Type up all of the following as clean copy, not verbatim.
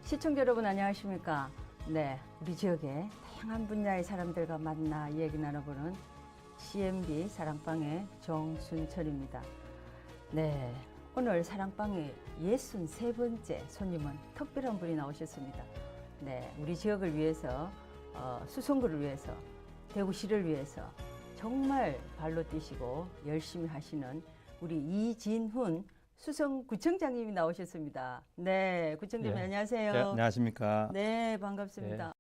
시청자 여러분 안녕하십니까? 네, 우리 지역의 다양한 분야의 사람들과 만나 이야기 나눠보는 CMB 사랑방의 정순철입니다. 네, 오늘 사랑방의 63번째 손님은 특별한 분이 나오셨습니다. 네, 우리 지역을 위해서, 수성구를 위해서, 대구시를 위해서 정말 발로 뛰시고 열심히 하시는 우리 이진훈 수성구청장님이 나오셨습니다. 네, 구청장님 네. 안녕하세요. 네, 안녕하십니까. 네, 반갑습니다.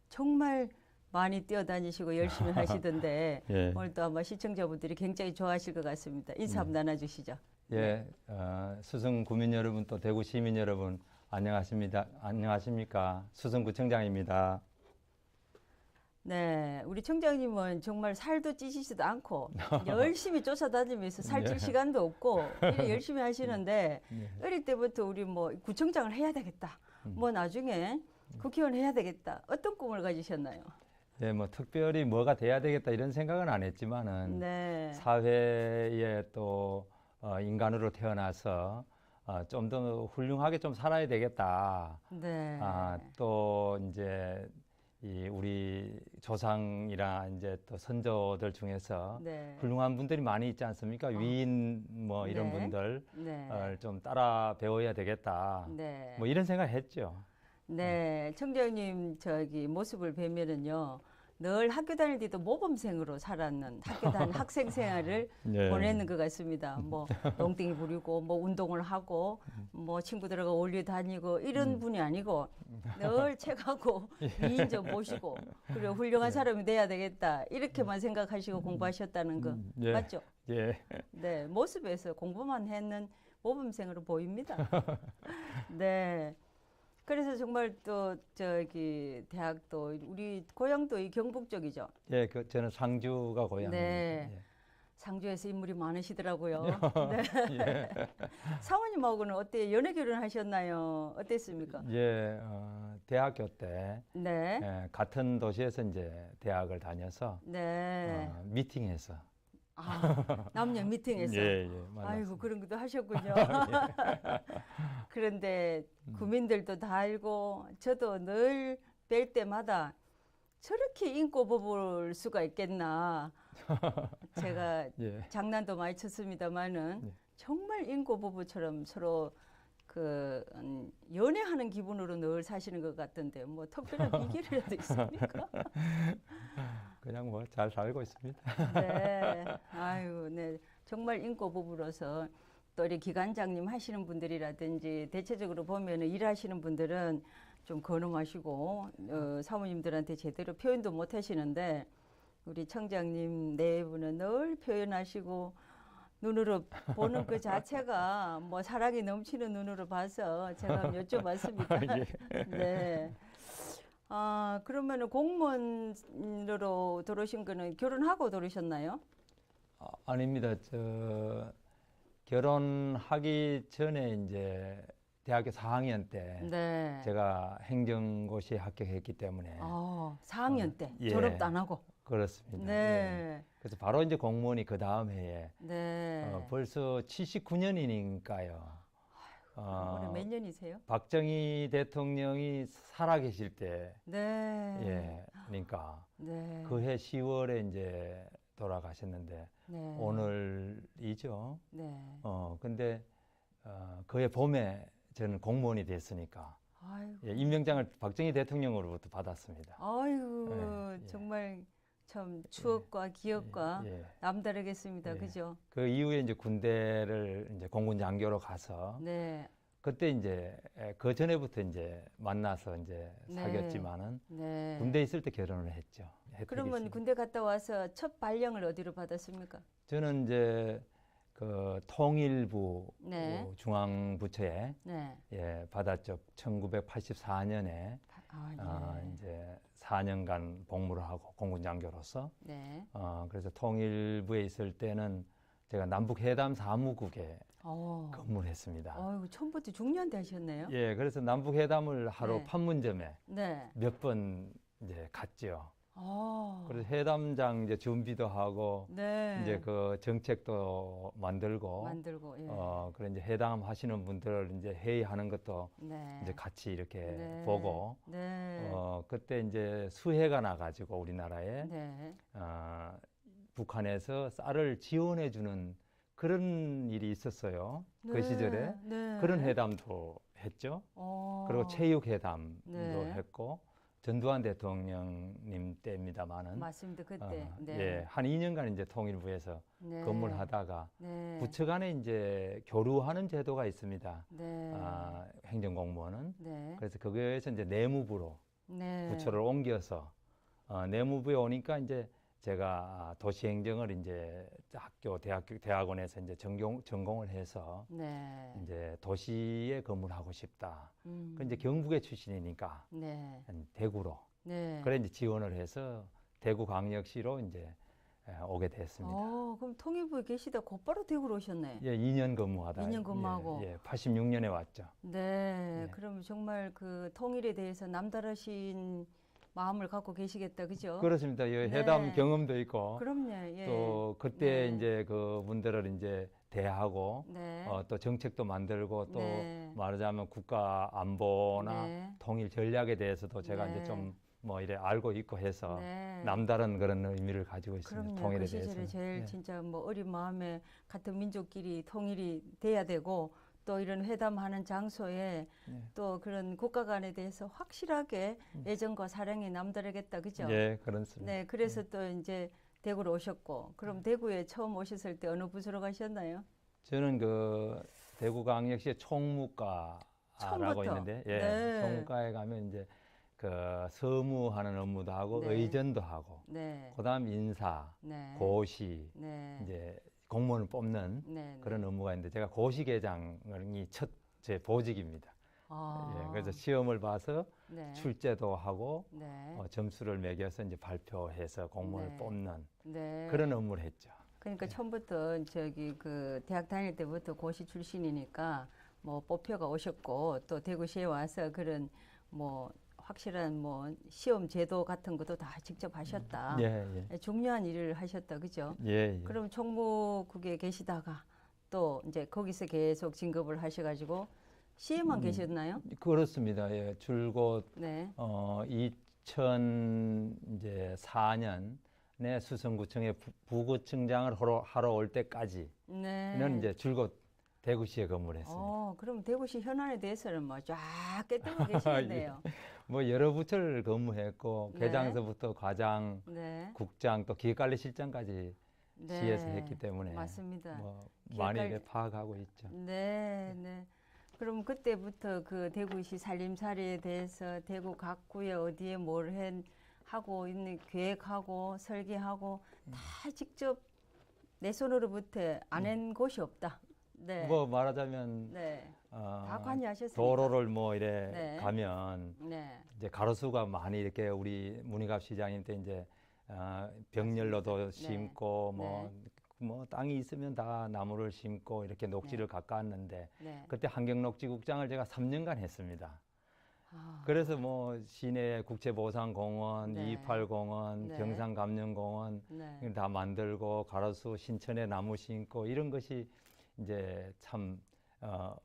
정말 많이 뛰어다니시고 열심히 하시던데 예. 오늘 또 아마 시청자분들이 굉장히 좋아하실 것 같습니다. 인사 한번 나눠주시죠. 예, 수성 구민 여러분 또 대구 시민 여러분 안녕하십니다. 안녕하십니까. 수성구청장입니다. 네, 우리 청장님은 정말 살도 찌시지도 않고 열심히 쫓아다니면서 살찔 시간도 없고 이렇게 열심히 하시는데 어릴 때부터 우리 뭐 구청장을 해야 되겠다. 뭐 나중에 국회의원 해야 되겠다. 어떤 꿈을 가지셨나요? 예, 뭐 특별히 뭐가 돼야 되겠다 이런 생각은 안 했지만은 네. 사회에 또 인간으로 태어나서 좀 더 훌륭하게 좀 살아야 되겠다. 네. 또 이제 이 우리 조상이나 이제 또 선조들 중에서 네. 훌륭한 분들이 많이 있지 않습니까? 위인 뭐 이런 네. 분들 네. 좀 따라 배워야 되겠다. 네. 뭐 이런 생각 했죠. 네, 청장님 저기 모습을 뵈면은요, 늘 학교 다닐 때도 모범생으로 살았는 학교 다닐 학생 생활을 네. 보내는 것 같습니다. 뭐 농땡이 부리고 뭐 운동을 하고 뭐 친구들하고 어울려 다니고 이런 분이 아니고 늘 책하고 위인 좀 모시고 그리고 훌륭한 사람이 돼야 되겠다 이렇게만 생각하시고 공부하셨다는 거 예. 맞죠? 예. 네, 모습에서 공부만 했는 모범생으로 보입니다. 네. 그래서 정말 또 저기 대학도 우리 고향도 이 경북 쪽이죠. 예, 저는 상주가 고향입니다. 네. 예. 상주에서 인물이 많으시더라고요. 네. 사모님하고는 어때요? 연애 결혼하셨나요? 어땠습니까? 예, 대학교 때 네. 같은 도시에서 이제 대학을 다녀서 네. 미팅해서 남녀 미팅에서. 예, 맞았습니다. 아이고 그런 것도 하셨군요. 그런데 구민들도 다 알고 저도 늘 뵐 때마다 저렇게 인고 뽑을 수가 있겠나. 제가 예. 장난도 많이 쳤습니다만은 예. 정말 인고 부부처럼 서로 연애하는 기분으로 늘 사시는 것 같던데 뭐 특별한 비결이라도 있습니까? 그냥 뭐 잘 살고 있습니다. 네, 아유, 네, 정말 인고 부부로서 또 우리 기관장님 하시는 분들이라든지 대체적으로 보면은 일하시는 분들은 좀 거놈하시고 사모님들한테 제대로 표현도 못 하시는데 우리 청장님 네 분은 늘 표현하시고 눈으로 보는 그 자체가 뭐 사랑이 넘치는 눈으로 봐서 제가 한번 여쭤봤습니다. 네. 그러면은 공무원으로 들어오신 거는 결혼하고 들어오셨나요? 아닙니다. 결혼하기 전에 이제 대학교 4학년 때 네. 제가 행정고시에 합격했기 때문에 4학년 때 예. 졸업도 안 하고. 그렇습니다. 예. 네. 그래서 바로 이제 공무원이 그 다음 해에 네. 벌써 79년이니까요. 올해 몇 년이세요? 박정희 대통령이 살아계실 때, 네. 예, 그러니까 네. 그해 10월에 이제 돌아가셨는데 네. 오늘이죠. 네. 근데 그해 봄에 저는 공무원이 됐으니까 아이고. 예, 임명장을 박정희 대통령으로부터 받았습니다. 아이고 예. 정말 참 추억과 기억과 예. 남다르겠습니다. 예. 그죠? 그 이후에 이제 군대를 이제 공군 장교로 가서 네. 그때 이제 그 전에부터 이제 만나서 이제 네. 사귀었지만은 네. 군대 있을 때 결혼을 했죠. 혜택이 그러면 있으니까. 군대 갔다 와서 첫 발령을 어디로 받았습니까? 저는 이제 그 통일부 네. 중앙부처에 네. 예, 받았죠. 1984년에 네. 이제 4년간 복무를 하고 공군 장교로서 네. 그래서 통일부에 있을 때는 제가 남북 회담 사무국에 어. 근무를 했습니다. 어이구, 처음부터 중요한데 하셨네요. 예, 그래서 남북 회담을 하러 네. 판문점에 네. 몇 번 이제 갔죠. 어. 그래서 회담장 이제 준비도 하고 네. 이제 그 정책도 만들고 만들고 예. 그런 이제 회담 하시는 분들 이제 회의하는 것도 네. 이제 같이 이렇게 네. 보고 네. 그때 이제 수해가 나가지고 우리나라에 네. 북한에서 쌀을 지원해 주는 그런 일이 있었어요. 그 네. 시절에 네. 그런 회담도 했죠. 어. 그리고 체육 회담도 네. 했고 전두환 대통령님 때입니다만은 맞습니다. 그때. 네. 예, 한 2년간 이제 통일부에서 네. 근무를 하다가 네. 부처 간에 이제 교류하는 제도가 있습니다. 네. 행정공무원은. 네. 그래서 거기에서 이제 내무부로 네. 부처를 옮겨서 내무부에 오니까 이제 제가 도시행정을 이제 대학원에서 이제 전공을 해서 네. 이제 도시에 근무를 하고 싶다. 음. 그 이제 경북의 출신이니까 네. 대구로. 네. 그래 이제 지원을 해서 대구광역시로 이제 오게 됐습니다. 그럼 통일부에 계시다 곧바로 대구로 오셨네. 예, 2년 근무하다. 2년 근무하고. 예, 86년에 왔죠. 네. 네. 그럼 정말 그 통일에 대해서 남다르신 마음을 갖고 계시겠다, 그죠? 그렇습니다. 예, 네. 회담 경험도 있고 그럼요. 예. 또 그때 네. 이제 그 분들을 이제 대하고 네. 또 정책도 만들고 또 네. 말하자면 국가 안보나 네. 통일 전략에 대해서도 제가 네. 이제 좀 뭐 이래 알고 있고 해서 네. 남다른 그런 의미를 가지고 있습니다. 그럼요. 통일에 그 시절에 대해서. 제일 예. 진짜 뭐 어린 마음에 같은 민족끼리 통일이 돼야 되고 또 이런 회담하는 장소에 예. 또 그런 국가 간에 대해서 확실하게 애정과 사랑이 남다르겠다, 그죠? 예, 그렇습니다. 네, 그래서 또 이제 대구로 오셨고, 그럼 대구에 처음 오셨을 때 어느 부서로 가셨나요? 저는 그 대구광역시의 총무과라고 처음부터? 있는데, 예, 네. 총무과에 가면 이제 그 서무하는 업무도 하고 네. 의전도 하고, 네, 그다음 인사, 네, 고시, 네, 이제 공무원을 뽑는 네, 그런 업무가 있는데 제가 고시계장이 첫 제 보직입니다. 아, 예, 그래서 시험을 봐서 네, 출제도 하고 네, 점수를 매겨서 이제 발표해서 공무원을 네. 뽑는 네. 그런 업무를 했죠. 그러니까 처음부터 저기 그 대학 다닐 때부터 고시 출신이니까 뭐 뽑혀가 오셨고 또 대구시에 와서 그런 뭐 확실한 뭐 시험 제도 같은 것도 다 직접 하셨다. 예, 예, 중요한 일을 하셨다, 그죠? 예, 예. 그럼 총무국에 계시다가 또 이제 거기서 계속 진급을 하셔가지고 시에만 계셨나요? 그렇습니다. 예, 줄곧 네, 2004년에 수성구청에 부구청장을 하러 올 때까지는 네. 이제 줄곧 대구시에 근무를 했습니다. 그럼 대구시 현안에 대해서는 뭐 쫙 꿰뚫고 계시겠네요. 뭐 여러 부처를 근무했고 네. 계장서부터 과장, 네, 국장 또 기획관리실장까지 네. 시에서 했기 때문에 맞습니다. 뭐 기획관리- 많이 이렇게 파악하고 있죠. 네, 네. 그럼 그때부터 그 대구시 살림살이에 대해서 대구 각 구에 어디에 뭘 하고 있는 계획하고 설계하고 다 직접 내 손으로부터 안 한 곳이 없다. 네. 뭐 말하자면 네. 어, 다 관여하셨으니까. 도로를 뭐 이래 네. 가면 네. 이제 가로수가 많이 이렇게 우리 문희갑 시장님 때 이제 벽열로도 심고 뭐 땅이 있으면 다 나무를 심고 이렇게 녹지를 깎았는데 네. 그때 환경녹지국장을 제가 3년간 했습니다. 아, 그래서 뭐 시내 국제보상공원, 네. 228공원, 네. 경상감령공원 네. 이걸 다 만들고 가로수 신천에 나무 심고 이런 것이 이제 참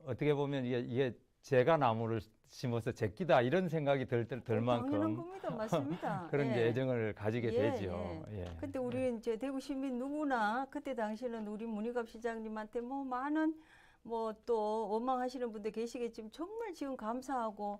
어떻게 보면 이게 제가 나무를 심어서 제끼다 이런 생각이 들 당연한 만큼 겁니다. 맞습니다. 그런 예. 이제 애정을 가지게 예, 되죠. 예. 근데 우리 이제 대구 시민 누구나 그때 당시에는 우리 문희갑 시장님한테 뭐 많은 뭐 또 원망하시는 분들 계시겠지만 정말 지금 감사하고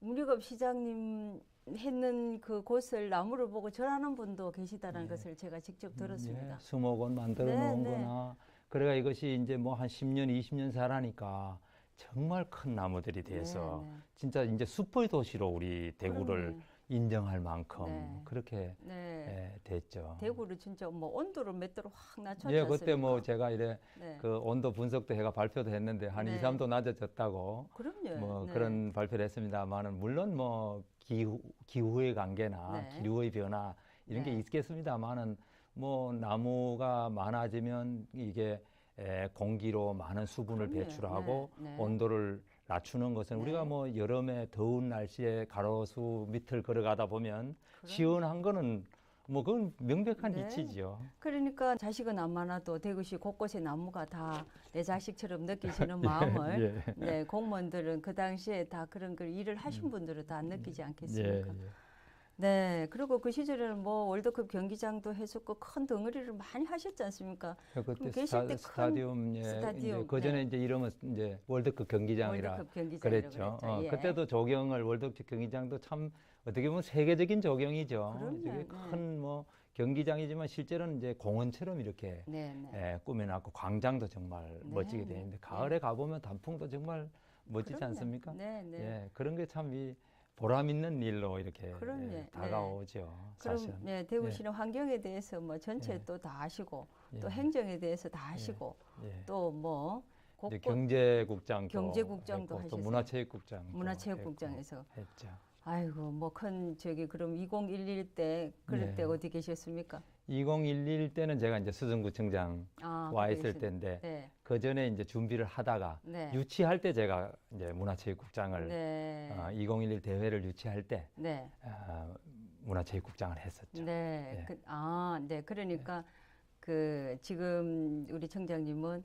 문희갑 시장님 했는 그 곳을 나무를 보고 절하는 분도 계시다는 예. 것을 제가 직접 들었습니다. 예, 수목원 만들어 네, 놓은 네. 거나 그래가 이것이 이제 뭐 한 10년, 20년 자라니까 정말 큰 나무들이 돼서 네, 네. 진짜 이제 슈퍼 도시로 우리 대구를 그럼요. 인정할 만큼 네. 그렇게 네. 됐죠. 대구를 진짜 뭐 온도를 몇 도로 확 낮췄지 예, 않습니까? 그때 뭐 제가 이래 네. 그 온도 분석도 해가 발표도 했는데 한 네. 2, 3도 낮아졌다고 그럼요. 뭐 네. 그런 발표를 했습니다만은 물론 뭐 기후의 관계나 네. 기후의 변화 이런 게 네. 있겠습니다만은 뭐 나무가 많아지면 이게 공기로 많은 수분을 그럼요. 배출하고 네, 네. 온도를 낮추는 것은 네. 우리가 뭐 여름에 더운 날씨에 가로수 밑을 걸어가다 보면 그럼요. 시원한 거는 뭐 그건 명백한 네. 이치지요. 그러니까 자식은 안 많아도 대구시 곳곳에 나무가 다 내 자식처럼 느끼시는 마음을 예. 네, 공무원들은 그 당시에 다 그런 걸 일을 하신 분들은 다 느끼지 않겠습니까? 예. 네, 그리고 그 시절에는 뭐 월드컵 경기장도 했었고 큰 덩어리를 많이 하셨지 않습니까? 그때 그럼 계실 때 큰 스타디움, 예, 스타디움, 이제 그 전에 네. 이제 이름은 이제 월드컵 경기장이라 월드컵 경기장이라고 그랬죠. 그랬죠. 예. 그때도 조경을 월드컵 경기장도 참 어떻게 보면 세계적인 조경이죠. 그럼요. 되게 네. 큰 뭐 경기장이지만 실제로는 이제 공원처럼 이렇게 네, 네. 꾸며놨고 광장도 정말 네, 멋지게 네. 되어 있는데 가을에 가보면 단풍도 정말 멋지지 그럼요. 않습니까? 네, 네. 예, 그런 게 참 이 보람 있는 일로 이렇게 그럼요. 네. 다가오죠. 그럼 사실은. 네, 대구시는 환경에 대해서 뭐 전체 예. 또 다 아시고 예. 또 행정에 대해서 다 아시고 예. 또 뭐 이제 곳곳 경제국장도 경제국장도 했고, 또 하셨어요. 문화체육국장도 문화체육국장에서 했죠. 아이고 뭐 큰 저기 그럼 2011 때 그럴 네. 때 어디 계셨습니까? 2011 때는 제가 이제 수성구청장 아, 와 그때 있을 계셨- 때인데 네. 그 전에 이제 준비를 하다가 네. 유치할 때 제가 이제 문화체육국장을 네. 2011 대회를 유치할 때 네. 문화체육국장을 했었죠. 네. 예. 네. 그러니까 그 지금 우리 청장님은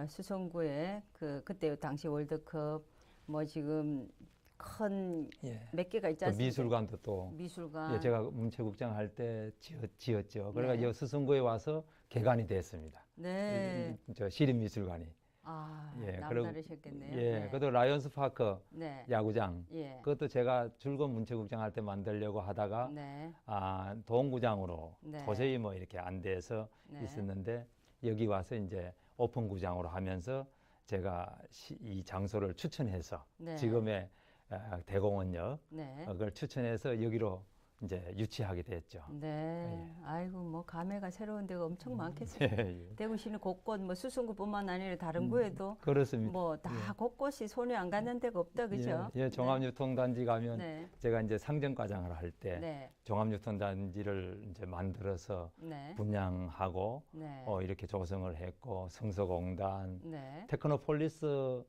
수성구에 그때 당시 월드컵 뭐 지금 큰 몇 예. 개가 있지 또 않습니까? 미술관도 또 미술관. 예, 제가 문체국장 할 때 지었죠. 그러니까 네. 이 수성구에 와서 개관이 됐습니다. 네. 저 시립미술관이. 예, 남다르셨겠네요. 예, 네. 그것도 라이온스 파크 네. 야구장. 예. 그것도 제가 줄곧 문체국장 할 때 만들려고 하다가 네. 동구장으로 네. 도저히 뭐 이렇게 안 돼서 네. 있었는데 여기 와서 이제 오픈구장으로 하면서 제가 이 장소를 추천해서 네. 지금의 대공원역 네. 그걸 추천해서 여기로 이제 유치하게 됐죠. 네. 아이고 뭐 감회가 새로운 데가 엄청 많겠습니다. 예, 예. 대구시는 곳곳 뭐 수성구뿐만 아니라 다른 구에도 그렇습니다. 뭐 다 곳곳이 손에 안 가는 데가 없다 그죠? 예, 종합유통단지 가면 네. 제가 이제 상점과장을 할 때 네. 종합유통단지를 이제 만들어서 네. 분양하고 네. 이렇게 조성을 했고 성서공단, 네. 테크노폴리스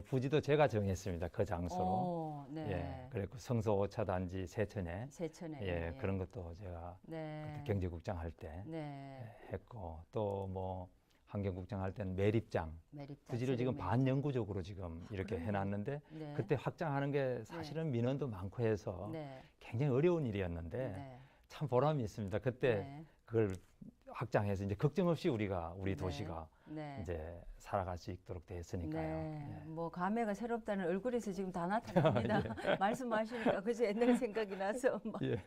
부지도 제가 정했습니다. 그 장소로. 네. 예, 그리고 성서 5차 단지 세천에 세천에. 예, 그런 것도 제가 네. 그때 경제국장 할 때 네. 했고 또 뭐 환경국장 할 때는 매립장 매립장. 부지를 지금 세리메리. 반영구적으로 지금 이렇게 그럼요. 해놨는데 네. 그때 확장하는 게 사실은 민원도 많고 해서 네. 굉장히 어려운 일이었는데 네. 참 보람이 있습니다. 그때 네. 그걸 확장해서 이제 걱정 없이 우리 네. 도시가 네. 이제 살아갈 수 있도록 됐으니까요. 네. 뭐 감회가 새롭다는 얼굴에서 지금 다 나타납니다. 말씀하시니까 그저 옛날 생각이 나서 막 예.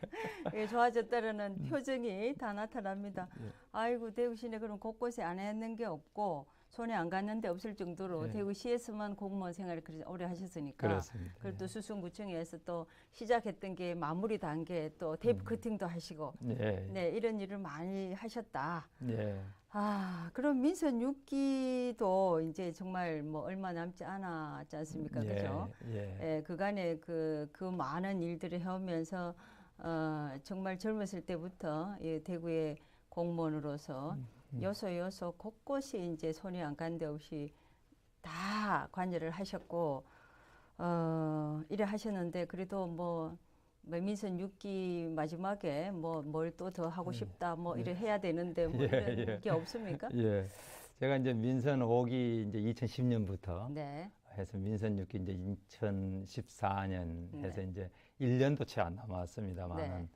예, 좋아졌다라는 표정이 다 나타납니다. 예. 아이고 대구시내 그런 곳곳에 안 했는 게 없고 손에 안 갔는데 없을 정도로 예. 대구시에서만 공무원 생활을 그렇게 오래 하셨으니까. 그렇습니다. 그리고 또 수성구청에서 또 시작했던 게 마무리 단계 또 테이프 커팅도 하시고 예. 네 이런 일을 많이 하셨다. 예. 그럼 민선 6기도 이제 정말 뭐 얼마 남지 않았지 않습니까? 그죠? 예. 예, 그간에 그 많은 일들을 해오면서 정말 젊었을 때부터 이 대구의 공무원으로서 요소 곳곳이 이제 손이 안 간 데 없이 다 관여를 하셨고 이래 하셨는데 그래도 뭐 민선 6기 마지막에 뭐 뭘 또 더 하고 싶다 뭐 이래 해야 되는데 뭐 이런 게 없습니까? 예. 제가 이제 민선 5기 이제 2010년부터 네. 해서 민선 6기 이제 2014년 해서 네. 이제 1년도 채 안 남았습니다만은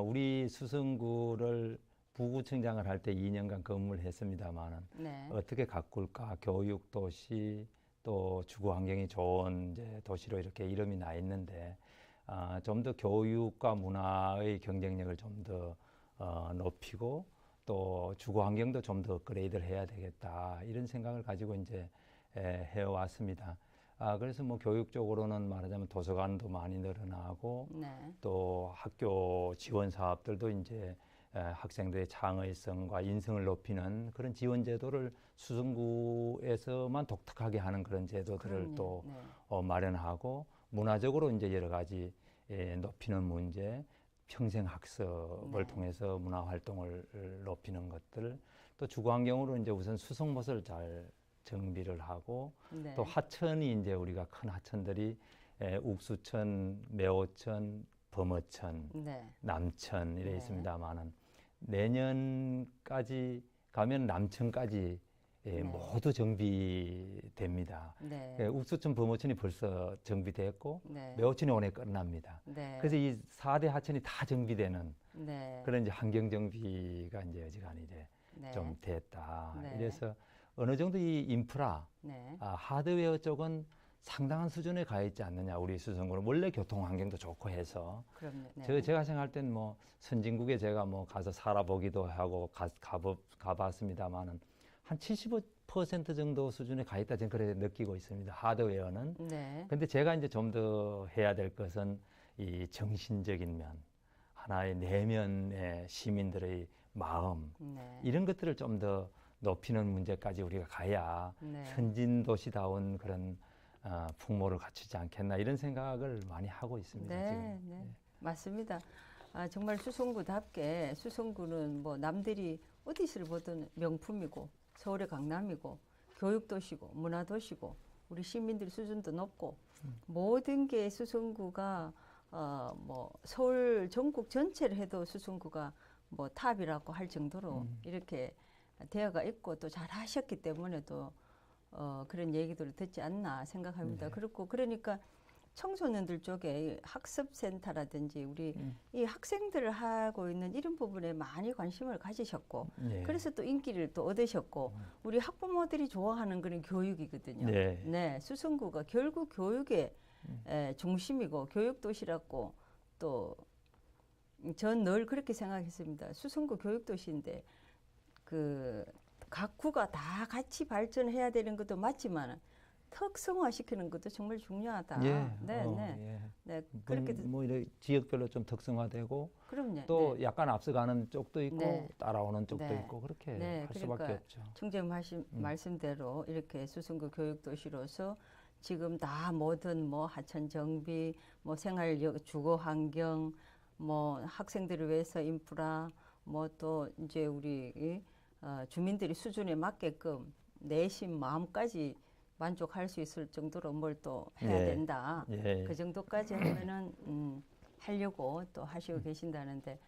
우리 수성구를 부구청장을 할 때 2년간 근무를 했습니다만은 네. 어떻게 가꿀까 교육 도시 또 주거 환경이 좋은 이제 도시로 이렇게 이름이 나 있는데 좀 더 교육과 문화의 경쟁력을 좀 더 높이고 또 주거 환경도 좀 더 업그레이드를 해야 되겠다 이런 생각을 가지고 이제 해왔습니다. 그래서 뭐 교육적으로는 말하자면 도서관도 많이 늘어나고 네. 또 학교 지원 사업들도 이제 학생들의 창의성과 인성을 높이는 그런 지원 제도를 수성구에서만 독특하게 하는 그런 제도들을 그럼요. 또 네. 마련하고 문화적으로 이제 여러 가지 높이는 문제, 평생 학습을 네. 통해서 문화 활동을 높이는 것들, 또 주거 환경으로 이제 우선 수송못을 잘 정비를 하고, 네. 또 하천이 이제 우리가 큰 하천들이 욱수천, 매호천, 범어천, 네. 남천 이래 네. 있습니다만은 내년까지 가면 남천까지 네. 모두 정비됩니다. 네. 욱수천, 범어천이 벌써 정비됐고 네. 매호천이 올해 끝납니다. 네. 그래서 이 4대 하천이 다 정비되는 네. 그런 이제 환경 정비가 이제 어지간히 이제 네. 좀 됐다. 네. 이래서 어느 정도 이 인프라, 네. 하드웨어 쪽은 상당한 수준에 가 있지 않느냐. 우리 수성구는 원래 교통 환경도 좋고 해서 그럼요. 네. 제가 생각할 땐 뭐 선진국에 제가 뭐 가서 살아보기도 하고 가봤습니다만은 한 75% 정도 수준에 가 있다 저는 그렇게 느끼고 있습니다. 하드웨어는. 네. 근데 제가 이제 좀 더 해야 될 것은 이 정신적인 면, 하나의 내면의 시민들의 마음 네. 이런 것들을 좀 더 높이는 문제까지 우리가 가야 네. 선진 도시다운 그런 풍모를 갖추지 않겠나 이런 생각을 많이 하고 있습니다. 네, 지금. 네. 맞습니다. 정말 수성구답게 수성구는 뭐 남들이 어디서를 보든 명품이고 서울의 강남이고 교육도시고 문화도시고 우리 시민들 수준도 높고 모든 게 수성구가 뭐 서울 전국 전체를 해도 수성구가 뭐 탑이라고 할 정도로 이렇게 되어가 있고 또 잘하셨기 때문에 또 그런 얘기들을 듣지 않나 생각합니다. 네. 그렇고 그러니까 청소년들 쪽에 학습센터라든지 우리 이 학생들을 하고 있는 이런 부분에 많이 관심을 가지셨고 네. 그래서 또 인기를 또 얻으셨고 우리 학부모들이 좋아하는 그런 교육이거든요. 네. 네, 수성구가 결국 교육의 중심이고 교육도시라고 또 전 늘 그렇게 생각했습니다. 수성구 교육도시인데 그 각 구가 다 같이 발전해야 되는 것도 맞지만 특성화시키는 것도 정말 중요하다. 예. 네, 네, 예. 네. 그렇게 뭐 이런 지역별로 좀 특성화되고 그럼요. 또 네. 약간 앞서가는 쪽도 있고 네. 따라오는 쪽도 네. 있고 그렇게 네, 할 수밖에 그러니까 없죠. 총재님 말씀대로 이렇게 수성구 교육도시로서 지금 다 모든 뭐 하천 정비, 뭐 생활 주거 환경, 뭐 학생들을 위해서 인프라, 뭐 또 이제 우리 주민들이 수준에 맞게끔 내심 마음까지 만족할 수 있을 정도로 뭘 또 해야 예. 된다. 예. 그 정도까지 하면은 하려고 또 하시고 계신다는데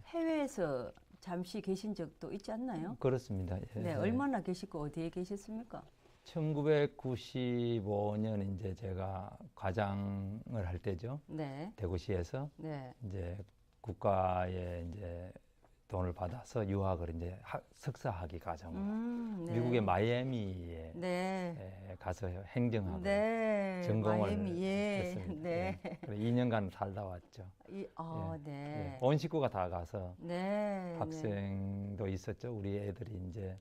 해외에서 잠시 계신 적도 있지 않나요? 그렇습니다. 예. 네, 얼마나 계시고 어디에 계셨습니까? 1995년 이제 제가 과장을 할 때죠. 네, 대구시에서 네, 이제 국가에 이제 돈을 받아서 유학을 이제 석사학위 과정으로 네. 미국의 마이애미에 네, 가서 행정학을 네, 전공을 마이애미, 예, 했습니다. 네, 예. 그래서 2년간 살다 왔죠. 네, 예. 온 식구가 다 가서 네, 학생도 있었죠. 우리 애들이 이제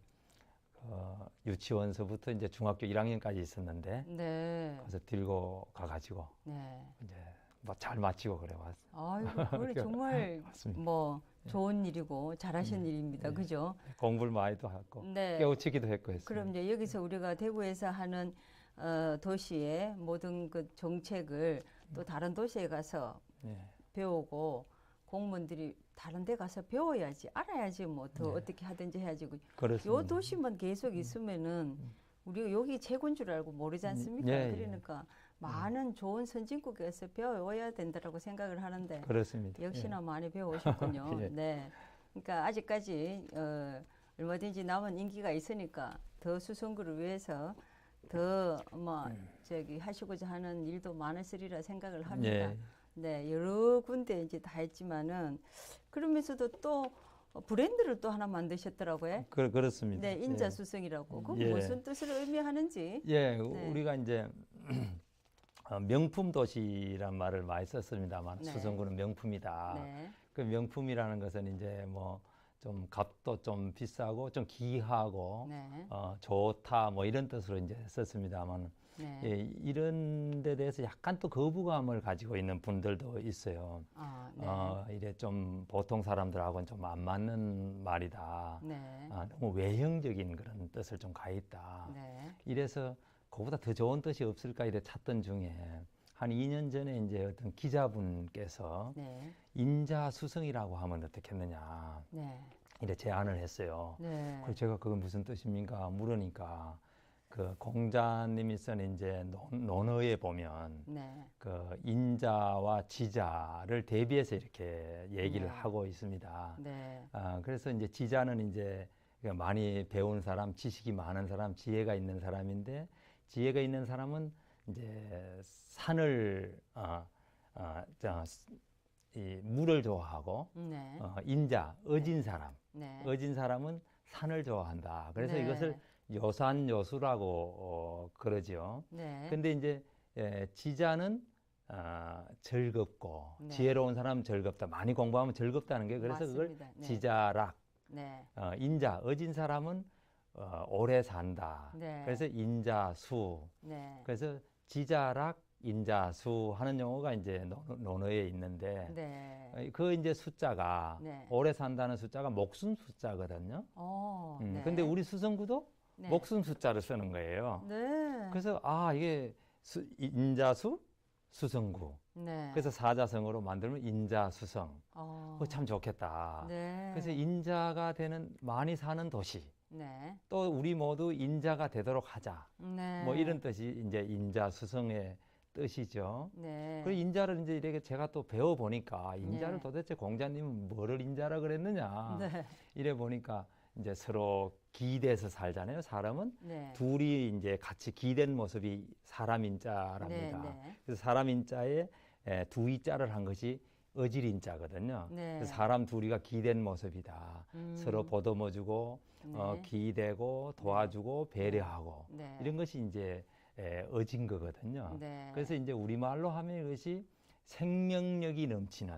유치원서부터 이제 중학교 1학년까지 있었는데 네, 가서 들고 가가지고 네. 이제 뭐 잘 마치고 그래 왔어요. 아이고, 그건 정말 맞습니다. 뭐 좋은 일이고 잘하신 일입니다. 그죠? 공부를 많이도 하고 네. 깨우치기도 했고 했습니다. 그럼 이제 여기서 우리가 대구에서 하는 도시의 모든 그 정책을 또 다른 도시에 가서 예. 배우고 공무원들이 다른 데 가서 배워야지 알아야지 뭐 더 네. 어떻게 하든지 해야지 그렇습니다. 요 도시만 계속 있으면은 우리가 여기 최고인 줄 알고 모르지 않습니까? 예, 예. 그러니까 많은 좋은 선진국에서 배워야 된다라고 생각을 하는데 그렇습니다. 역시나 많이 배워오셨군요. 예. 네. 그러니까 아직까지 얼마든지 남은 인기가 있으니까 더 수성구를 위해서 더 뭐 저기 하시고자 하는 일도 많으시리라 생각을 합니다. 예. 네, 여러 군데 이제 다 했지만은 그러면서도 또 브랜드를 또 하나 만드셨더라고요. 그렇습니다. 네, 인자수성이라고. 그건 예. 무슨 뜻을 의미하는지. 예, 네. 우리가 이제 명품 도시란 말을 많이 썼습니다만 네. 수성구는 명품이다. 네, 그 명품이라는 것은 이제 뭐 좀 값도 좀 비싸고 좀 귀하고 네, 좋다 뭐 이런 뜻으로 이제 썼습니다만 네. 예, 이런 데 대해서 약간 또 거부감을 가지고 있는 분들도 있어요. 네. 이래 좀 보통 사람들하고는 좀 안 맞는 말이다. 네, 너무 외형적인 그런 뜻을 좀 가 있다. 네. 이래서 그보다 더 좋은 뜻이 없을까 이래 찾던 중에 한 2년 전에 이제 어떤 기자분께서 네. 인자수성이라고 하면 어떻겠느냐 네. 이렇게 제안을 했어요. 네. 그래서 제가 그건 무슨 뜻입니까? 물으니까 그 공자님이 쓴 이제 논어에 보면 네. 그 인자와 지자를 대비해서 이렇게 얘기를 네. 하고 있습니다. 네. 그래서 이제 지자는 이제 많이 배운 사람, 지식이 많은 사람, 지혜가 있는 사람인데 지혜가 있는 사람은 이제 산을 이 물을 좋아하고 네. 인자, 어진 사람, 네. 어진 사람은 산을 좋아한다. 그래서 네. 이것을 요산요수라고 그러지요. 네. 근데 이제 지자는 즐겁고 네. 지혜로운 사람은 즐겁다. 많이 공부하면 즐겁다는 게 그래서 그걸 맞습니다. 네. 지자락. 네. 인자, 어진 사람은 오래 산다. 네. 그래서 인자수. 네. 그래서 지자락, 인자수 하는 용어가 이제 논어에 있는데 네. 그 이제 숫자가 네. 오래 산다는 숫자가 목숨 숫자거든요. 네. 근데 우리 수성구도 네. 목숨 숫자를 쓰는 거예요. 네. 그래서 이게 인자수, 수성구. 네. 그래서 사자성어로 만들면 인자수성. 그거 참 좋겠다. 네. 그래서 인자가 되는 많이 사는 도시. 네. 또 우리 모두 인자가 되도록 하자. 네. 뭐 이런 뜻이 이제 인자수성의 뜻이죠. 네. 그리고 인자를 이제 이렇게 제가 또 배워 보니까 인자를 네. 도대체 공자님은 뭐를 인자라 그랬느냐. 네. 이래 보니까 이제 서로 기대서 살잖아요. 사람은 네. 둘이 이제 같이 기댄 모습이 사람 인자랍니다. 네. 그래서 사람 인자에 두 이자를 한 것이 어질 인자거든요. 네. 그래서 사람 둘이가 기댄 모습이다. 서로 보듬어주고 네. 기대고 도와주고 배려하고 네. 이런 것이 이제 어진 거거든요. 네. 그래서 이제 우리말로 하면 이것이 생명력이 넘치는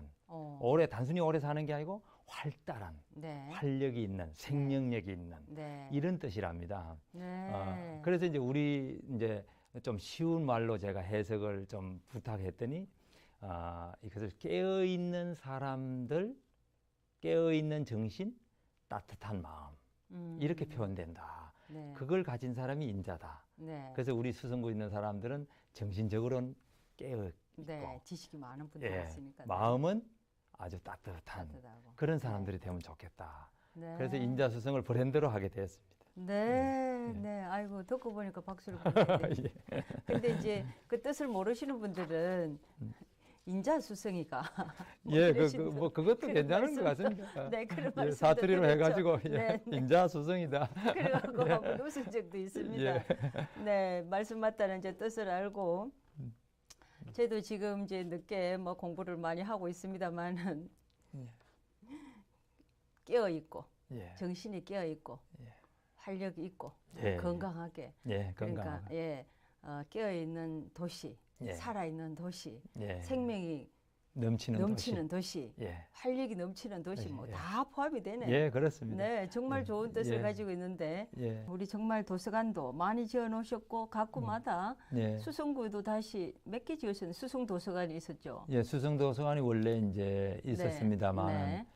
단순히 오래 사는 게 아니고 활달한 네. 활력이 있는 생명력이 있는 네. 이런 뜻이랍니다. 네. 그래서 이제 우리 이제 좀 쉬운 말로 제가 해석을 좀 부탁했더니 이것을 깨어 있는 사람들, 깨어 있는 정신, 따뜻한 마음 이렇게 표현된다. 네. 그걸 가진 사람이 인자다. 네. 그래서 우리 수성구 있는 사람들은 정신적으로는 깨어 있고 네. 지식이 많은 분들이 있으니까. 마음은 아주 따뜻한 따뜻하고. 그런 사람들이 되면 좋겠다. 네. 그래서 인자수성을 브랜드로 하게 되었습니다. 네, 네. 아이고 듣고 보니까 박수를 보내야 예. 근데 이제 그 뜻을 모르시는 분들은 인자수성이가 예, 그것도 괜찮은 것 같습니다. 네, 그런 말씀도 사투리로 들었죠. 해가지고 네, 네. 인자수성이다. 그래갖고 한번 웃은 적도 있습니다. 예. 네, 말씀 맞다는 이제 뜻을 알고 저도 지금 이제 늦게 뭐 공부를 많이 하고 있습니다만은 깨어 있고 예. 정신이 깨어 있고 예. 활력이 있고 예. 건강하게 예, 그러니까 건강하게. 깨어 있는 도시, 예. 살아 있는 도시, 예. 생명이 넘치는 도시, 예. 활력이 넘치는 도시 뭐 예. 다 포함이 되네. 예, 그렇습니다. 네, 정말 예. 좋은 뜻을 예. 가지고 있는데 예. 우리 정말 도서관도 많이 지어 놓으셨고 각구마다 예. 수성구도 다시 몇 개 지으셨는데 수성 도서관이 있었죠. 예, 수성 도서관이 원래 이제 있었습니다만 네.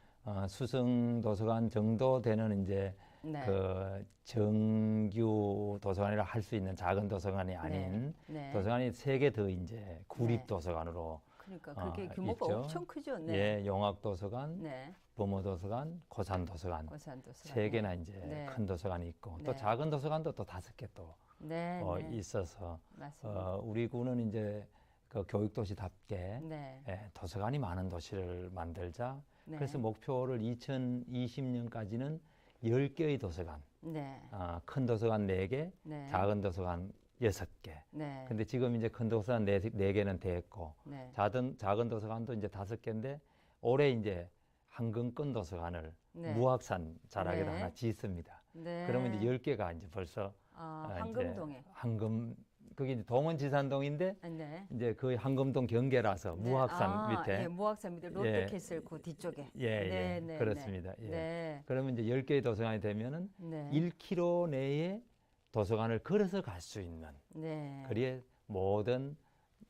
수성 도서관 정도 되는 이제 네. 그 정규 도서관이라 할 수 있는 작은 도서관이 아닌 네. 도서관이 3개 더 이제 구립 네. 도서관으로 그러니까 그게 규모가 있죠. 엄청 크죠. 네. 예, 용학 도서관, 네. 범어 도서관, 고산 도서관 고산 도서관. 3개나 이제 네. 큰 도서관이 있고 또 네. 작은 도서관도 또 5개 또 네. 네. 있어서 맞습니다. 우리 구는 이제 그 교육도시답게 네. 도서관이 많은 도시를 만들자. 네. 그래서 목표를 2020년까지는 10개의 도서관, 네. 큰 도서관 4개, 네. 작은 도서관 6개. 네. 근데 지금 이제 큰 도서관 4개는 됐고, 네. 작은 도서관도 이제 5개인데, 올해 이제 한금권 도서관을 네. 무학산 자락에다 네. 하나 짓습니다. 네. 그러면 이제 10개가 이제 벌써 황금동에. 그게 이제 동원지산동인데 네. 이제 거의 황금동 경계라서 네. 무학산 밑에 예, 무학산 밑에 롯데캐슬 그 뒤쪽에. 예, 네, 그렇습니다. 네. 예. 네. 그러면 이제 10개의 도서관이 되면은 네. 1km 내에 도서관을 걸어서 갈 수 있는 네. 그리에 모든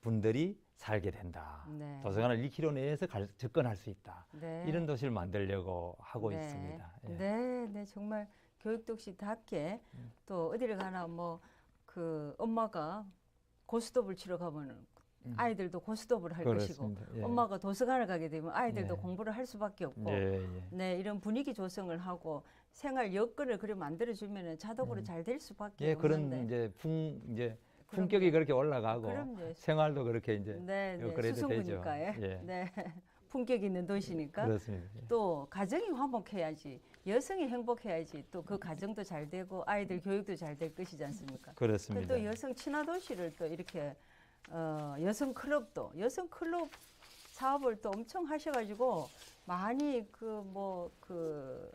분들이 살게 된다. 네. 도서관을 1km 내에서 접근할 수 있다. 네. 이런 도시를 만들려고 하고 네. 있습니다. 예. 네, 네, 정말 교육도시답게 또 어디를 가나 뭐 그 엄마가 고스톱을 치러 가면은 아이들도 고스톱을 할 것이고 그렇습니다. 예. 엄마가 도서관을 가게 되면 아이들도 예. 공부를 할 수밖에 없고 예, 예. 네, 이런 분위기 조성을 하고 생활 여건을 그래 만들어 주면은 자동으로 잘 될 수밖에 예, 그런 없는데. 이제 그럼요. 품격이 그렇게 올라가고 그럼요. 생활도 그렇게 이제 네, 네. 업그레이드 되죠. 수성구니까요. 예. 네. 품격 있는 도시니까. 그렇습니다. 예. 또 가정이 화목해야지, 여성이 행복해야지 또 그 가정도 잘 되고 아이들 교육도 잘 될 것이지 않습니까? 그렇습니다. 또 여성 친화 도시를 또 이렇게 여성 클럽 사업을 또 엄청 하셔가지고 많이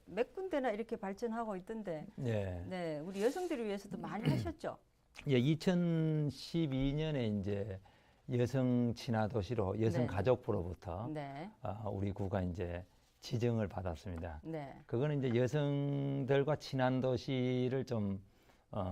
몇 군데나 이렇게 발전하고 있던데, 예. 네, 우리 여성들을 위해서도 많이 하셨죠. 예, 2012년에 이제 여성 친화 도시로 여성 네. 가족부로부터 네, 우리 구가 이제 지정을 받았습니다. 네, 그거는 이제 여성들과 친한 도시를 좀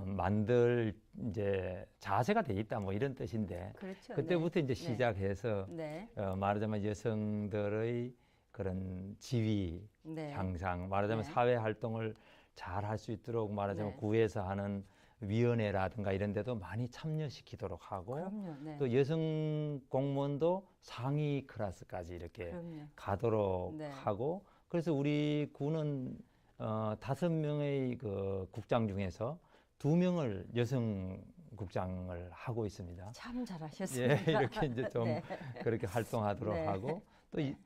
만들 이제 자세가 돼 있다 뭐 이런 뜻인데 그렇죠. 그때부터 이제 네. 시작해서 네, 말하자면 여성들의 그런 지위 네, 향상, 말하자면 네. 사회 활동을 잘 할 수 있도록 말하자면 네. 구에서 하는 위원회라든가 이런 데도 많이 참여시키도록 하고 그럼요. 네, 또 여성 공무원도 상위 클래스까지 이렇게 그럼요. 가도록 네. 하고 그래서 우리 구는 5명의 그 국장 중에서 2명을 여성 국장을 하고 있습니다. 참 예, 잘하셨습니다. 이렇게 이제 좀 네. 그렇게 활동하도록 네. 하고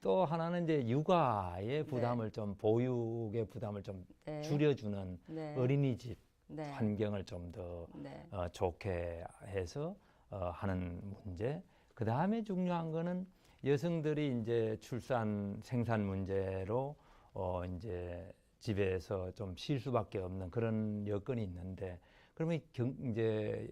또 하나는 이제 육아의 부담을 좀 보육의 부담을 좀 네. 줄여주는 네. 어린이집 네. 환경을 좀 더 네. 좋게 해서 하는 문제. 그 다음에 중요한 거는 여성들이 이제 출산 생산 문제로 이제 집에서 좀 쉴 수밖에 없는 그런 여건이 있는데 그러면 이제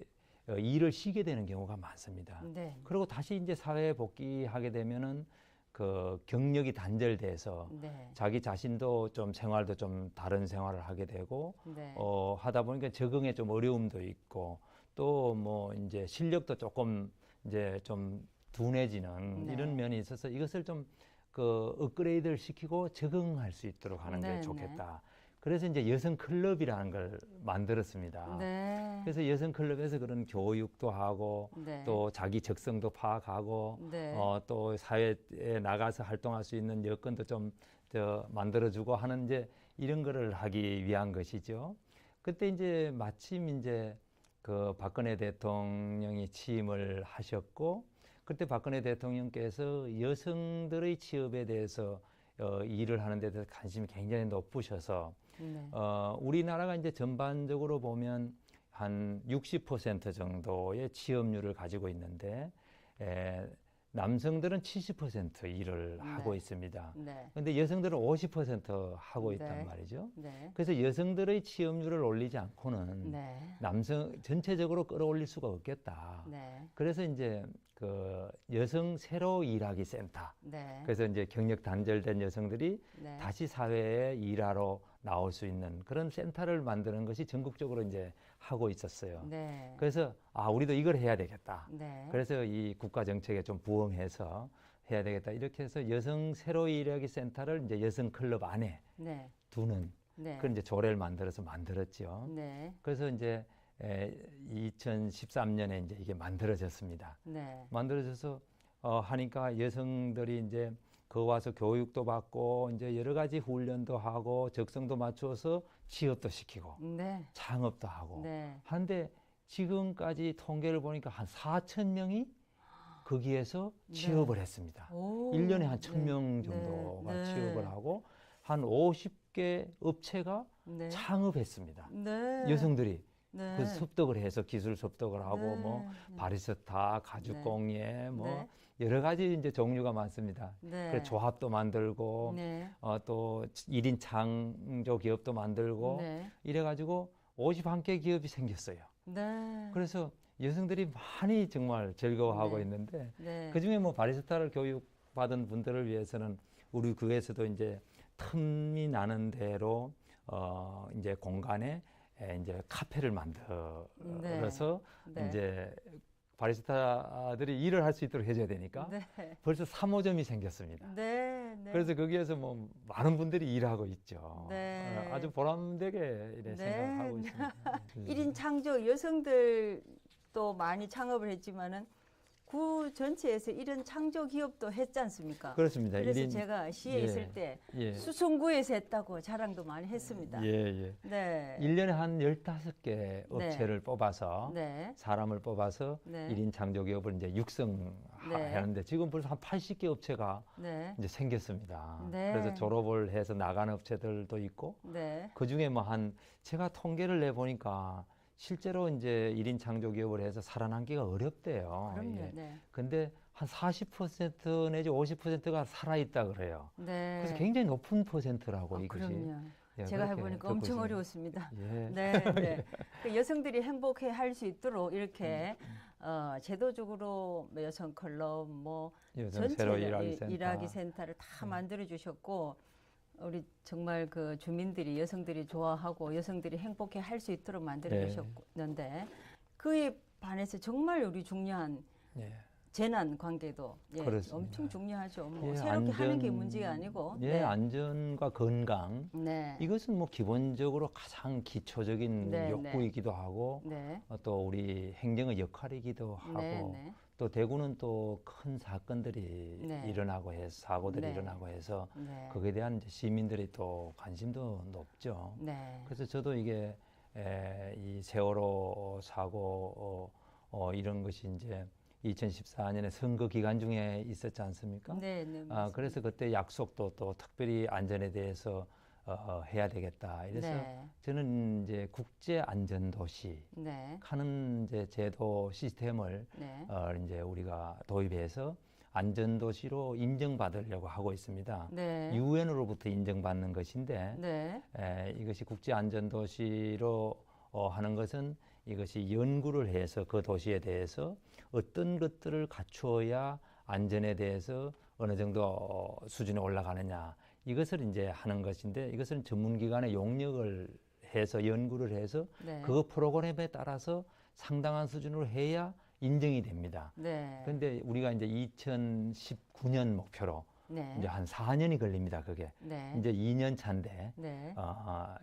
일을 쉬게 되는 경우가 많습니다. 네. 그리고 다시 이제 사회에 복귀하게 되면은 그 경력이 단절돼서 네. 자기 자신도 좀 생활도 좀 다른 생활을 하게 되고 네. 하다 보니까 적응에 좀 어려움도 있고 또 뭐 이제 실력도 조금 이제 좀 둔해지는 네. 이런 면이 있어서 이것을 좀 그 업그레이드를 시키고 적응할 수 있도록 하는 네, 게 네. 좋겠다. 그래서 이제 여성 클럽이라는 걸 만들었습니다. 네. 그래서 여성 클럽에서 그런 교육도 하고 네. 또 자기 적성도 파악하고 네. 또 사회에 나가서 활동할 수 있는 여건도 좀 만들어주고 하는 이제 이런 거를 하기 위한 것이죠. 그때 이제 마침 이제 그 박근혜 대통령이 취임을 하셨고 그때 박근혜 대통령께서 여성들의 취업에 대해서 일을 하는 데 대해서 관심이 굉장히 높으셔서 네. 우리나라가 이제 전반적으로 보면 한 60% 정도의 취업률을 가지고 있는데 남성들은 70% 일을 네. 하고 있습니다. 네. 그런데 여성들은 50% 하고 네. 있단 말이죠. 네. 그래서 여성들의 취업률을 올리지 않고는 네. 남성 전체적으로 끌어올릴 수가 없겠다. 네. 그래서 이제 그 여성 새로 일하기 센터. 네. 그래서 이제 경력 단절된 여성들이 네. 다시 사회에 일하러 나올 수 있는 그런 센터를 만드는 것이 전국적으로 이제 하고 있었어요. 네. 그래서 우리도 이걸 해야 되겠다. 네. 그래서 이 국가 정책에 좀 부응해서 해야 되겠다. 이렇게 해서 여성 새로 일하기 센터를 이제 여성 클럽 안에 네. 두는 네. 그런 이제 조례를 만들었죠. 네. 그래서 이제 2013년에 이제 이게 만들어졌습니다. 네. 만들어져서 하니까 여성들이 이제 거 와서 교육도 받고 이제 여러 가지 훈련도 하고 적성도 맞추어서 취업도 시키고 네. 창업도 하고 네. 한데 지금까지 통계를 보니까 한 4천 명이 거기에서 네. 취업을 했습니다. 오. 1년에 한 네. 1,000명 정도가 네. 취업을 하고 한 50개 업체가 네. 창업했습니다. 네. 여성들이 네. 그 습득을 해서 기술 습득을 하고 네. 뭐 네. 바리스타, 가죽공예 뭐 네. 여러 가지 이제 종류가 많습니다. 네. 그래서 조합도 만들고 네. 또 1인 창조 기업도 만들고 네. 이래가지고 51개 기업이 생겼어요. 네. 그래서 여성들이 많이 정말 즐거워하고 네. 있는데 네. 그중에 뭐 바리스타를 교육받은 분들을 위해서는 우리 구에서도 이제 틈이 나는 대로 이제 공간에 이제 카페를 만들어서 네. 이제 바리스타들이 일을 할 수 있도록 해줘야 되니까 네. 벌써 3호점이 생겼습니다. 네. 네. 그래서 거기에서 뭐 많은 분들이 일하고 있죠. 네. 아주 보람되게 이래 네. 생각하고 있습니다. 1인 창조 여성들도 많이 창업을 했지만은 구 전체에서 이런 창조 기업도 했지 않습니까? 그렇습니다. 그래서 일인- 제가 시에 예, 있을 때 예, 수성구에서 했다고 자랑도 많이 했습니다. 예, 예. 네. 1년에 한 15개 업체를 뽑아서 네. 사람을 뽑아서 네. 1인 창조기업을 이제 네. 육성하는데 지금 벌써 한 80개 업체가 네. 이제 생겼습니다. 네. 그래서 졸업을 해서 나가는 업체들도 있고 네. 그 중에 뭐 제가 통계를 내 보니까 실제로 이제 1인 창조기업을 해서 살아남기가 어렵대요. 그럼요. 예. 네. 근데 한 40% 내지 50%가 살아있다 그래요. 네. 그래서 굉장히 높은 퍼센트라고 이것이. 그럼요. 예, 제가 그렇게 해보니까 듣고 엄청 있습니다. 어려웠습니다. 예. 네, 네. 그 여성들이 행복해 할 수 있도록 이렇게 제도적으로 뭐 여성 클럽 뭐 여성 새로 일하기 센터. 일하기 센터를 다 만들어 주셨고 우리 정말 그 주민들이 여성들이 좋아하고 여성들이 행복해 할 수 있도록 만들어 네. 주셨는데 그에 반해서 정말 우리 중요한 예. 재난 관계도 그렇습니다. 엄청 중요하죠. 뭐 예, 새롭게 하는 게 안전- 문제가 아니고. 예, 네. 안전과 건강 네. 이것은 뭐 기본적으로 가장 기초적인 네, 욕구이기도 하고 네. 또 우리 행정의 역할이기도 하고 네, 네. 또 대구는 또 큰 사건들이 네. 일어나고 해서 사고들이 네. 일어나고 해서 네. 거기에 대한 이제 시민들이 또 관심도 높죠. 네. 그래서 저도 이게 이 세월호 사고 이런 것이 이제 2014년에 선거 기간 중에 있었지 않습니까? 네, 네. 맞습니다. 그래서 그때 약속도 또 특별히 안전에 대해서 해야 되겠다. 이래서 네. 저는 이제 국제 안전 도시 네. 하는 이제 제도 시스템을 네. 이제 우리가 도입해서 안전 도시로 인정받으려고 하고 있습니다. 네. 유엔으로부터 인정받는 것인데 네. 이것이 국제 안전 도시로 하는 것은 이것이 연구를 해서 그 도시에 대해서 어떤 것들을 갖추어야 안전에 대해서 어느 정도 수준에 올라가느냐 이것을 이제 하는 것인데 이것은 전문기관의 용역을 해서 연구를 해서 네. 그 프로그램에 따라서 상당한 수준으로 해야 인정이 됩니다. 네. 그런데 우리가 이제 2019년 목표로 네. 이제 한 4년이 걸립니다. 그게 네. 이제 2년 차인데 네.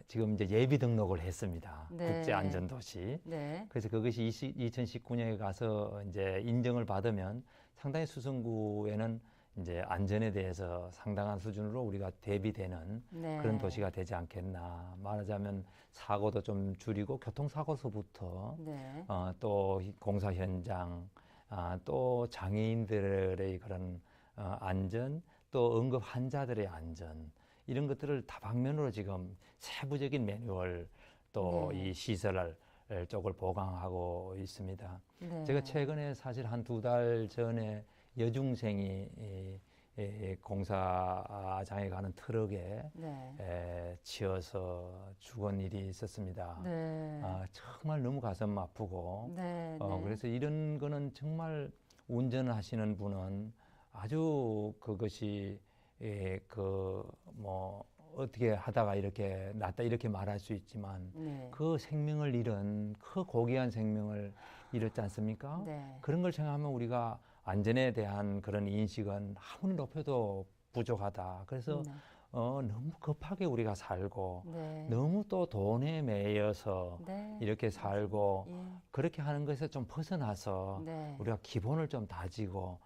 지금 이제 예비 등록을 했습니다. 네. 국제 안전도시. 네. 그래서 그것이 2019년에 가서 이제 인정을 받으면 상당히 수성구에는 이제 안전에 대해서 상당한 수준으로 우리가 대비되는 네. 그런 도시가 되지 않겠나. 말하자면 사고도 좀 줄이고 교통사고서부터 네. 또 공사 현장, 또 장애인들의 그런 안전, 또 응급 환자들의 안전 이런 것들을 다방면으로 지금 세부적인 매뉴얼 또 네. 이 시설 쪽을 보강하고 있습니다. 네. 제가 최근에 사실 한 2달 전에 여중생이 공사장에 가는 트럭에 네. 치여서 죽은 일이 있었습니다. 네. 정말 너무 가슴 아프고 네. 네. 그래서 이런 거는 정말 운전을 하시는 분은 아주 그것이 뭐 어떻게 하다가 이렇게 낫다 이렇게 말할 수 있지만 네. 그 생명을 잃은 그 고귀한 생명을 잃었지 않습니까? 네. 그런 걸 생각하면 우리가 안전에 대한 그런 인식은 아무리 높여도 부족하다. 그래서 네. 너무 급하게 우리가 살고 네. 너무 또 돈에 매여서 네. 이렇게 살고 예. 그렇게 하는 것에서 좀 벗어나서 네. 우리가 기본을 좀 다지고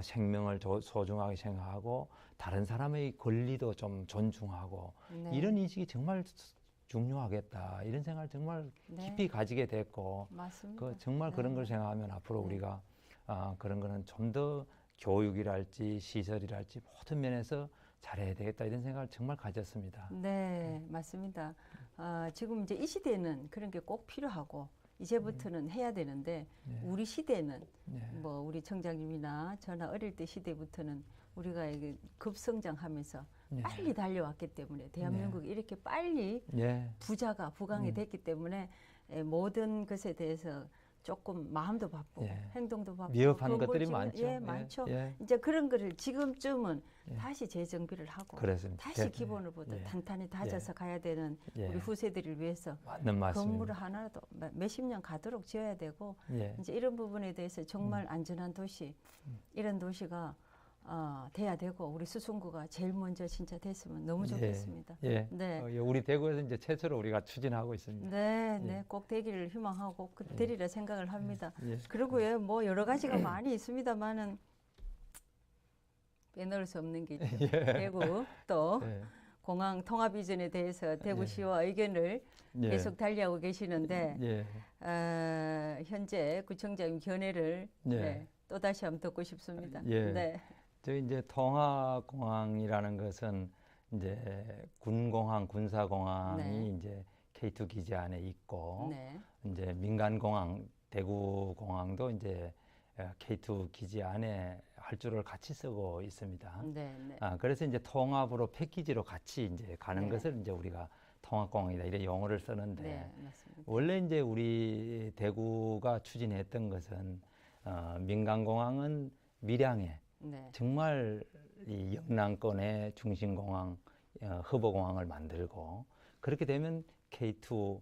생명을 소중하게 생각하고 다른 사람의 권리도 좀 존중하고 네. 이런 인식이 정말 중요하겠다 이런 생각을 정말 네. 깊이 가지게 됐고 맞습니다. 정말 네. 그런 걸 생각하면 앞으로 네. 우리가 그런 거는 좀 더 교육이랄지 시설이랄지 모든 면에서 잘해야 되겠다 이런 생각을 정말 가졌습니다. 네, 맞습니다. 지금 이제 이 시대는 그런 게 꼭 필요하고 이제부터는 해야 되는데 네. 우리 시대는 네. 뭐 우리 청장님이나 저나 어릴 때 시대부터는 우리가 이게 급성장하면서 네. 빨리 달려왔기 때문에 대한민국이 이렇게 빨리 네. 부강이 됐기 때문에 모든 것에 대해서 조금 마음도 바쁘고 예. 행동도 바쁘고 미흡한 그런 걸 것들이 지금- 많죠. 예, 많죠. 예. 이제 그런 거를 지금쯤은 예. 다시 재정비를 하고 그렇습니다. 다시 네. 기본을부터 예. 단단히 다져서 가야 되는 예. 우리 후세들을 위해서 맞는 말씀입니다. 건물을 하나라도 몇십 년 가도록 지어야 되고 예. 이제 이런 부분에 대해서 정말 안전한 도시 이런 도시가 돼야 되고 우리 수성구가 제일 먼저 진짜 됐으면 너무 좋겠습니다. 예. 네. 우리 대구에서 이제 최초로 우리가 추진하고 있습니다. 네, 예. 네, 꼭 되기를 희망하고 되리라 생각을 합니다. 예. 그리고요, 뭐 여러 가지가 많이 있습니다만은 빼놓을 수 없는 게 있죠. 대구 또 예. 공항 통합 이전에 대해서 대구시와 의견을 예. 계속 달리하고 계시는데 예. 현재 구청장님 견해를 예. 네, 또 다시 한번 듣고 싶습니다. 예. 네, 저 이제 통합공항이라는 것은 이제 군공항, 군사공항이 네. 이제 K2 기지 안에 있고 네, 이제 민간공항, 대구공항도 이제 K2 기지 안에 활주로를 같이 쓰고 있습니다. 네, 네. 그래서 이제 통합으로 패키지로 같이 이제 가는 네. 것을 이제 우리가 통합공항이다 이런 용어를 쓰는데 네, 맞습니다. 원래 이제 우리 대구가 추진했던 것은 민간공항은 밀양에 네, 정말 이 영남권의 중심공항, 허브공항을 만들고 그렇게 되면 K2